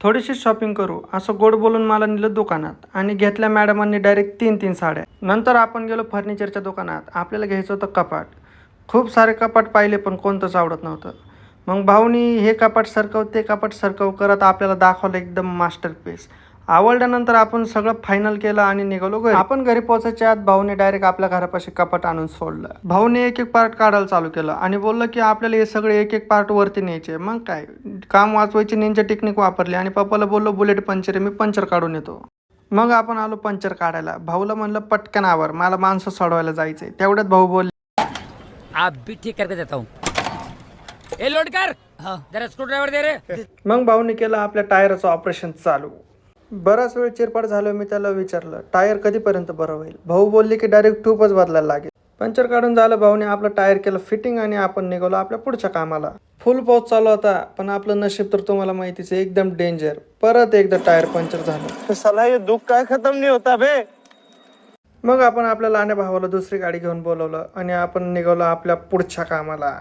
थोडीशी शॉपिंग करू असं गोड बोलून मला नेलं दुकानात आणि घेतल्या मॅडमांनी डायरेक्ट 3 साड्या. नंतर आपण गेलो फर्निचरच्या दुकानात. आपल्याला घ्यायचं होतं कपाट. खूप सारे कपाट पाहिले पण कोणतंच आवडत नव्हतं. मग भाऊनी हे कपाट सरकव ते कपाट सरकव करत आपल्याला दाखवलं एकदम मास्टरपीस. आवडल्यानंतर आपण सगळं फायनल केलं आणि निघालो घरी. आपण घरी पोहोचायच्या आत भाऊने डायरेक्ट आपल्या घरापाशी कपाट आणून सोडलं. भाऊने एक एक पार्ट काढायला चालू केलं आणि बोललं की आपल्याला हे सगळे एक एक पार्ट वरती न्यायचे. मग काय काम वाचवायची निंजा टेक्निक वापरली आणि पप्पाला बोललो बुलेट पंचर आहे, मी पंचर काढून येतो. मग आपण आलो पंचर काढायला. भाऊला म्हणलं पटकन आवर, मला माणसं सोडवायला जायचंय. तेवढ्यात भाऊ बोलले आप भी ठीक करके देता हूँ. ए लोड कर. जरा स्क्रू ड्रायव्हर दे रे. मग भाऊने केलं आपल्या टायरचं ऑपरेशन चालू. बराच वेळ चिरपाट झालं. मी त्याला विचारलं टायर कधीपर्यंत बरं होईल. भाऊ बोलले की डायरेक्ट ट्यूबच बदलायला लागेल. पंचर काढून झालं. भाऊने आपलं टायर केलं फिटिंग आणि आपण निघालो आपल्या पुढच्या कामाला. फुल पाऊस चालू होता पण आपलं नशीब तर तुम्हाला माहितीच आहे एकदम डेंजर. परत एकदा टायर पंचर झालं. साला ये दुख काय खत्म नहीं होता बे. मग आपण आपल्या लहान्या भावाला दुसरी गाडी घेऊन बोलवलं आणि आपण निघालो आपल्या पुढच्या कामाला.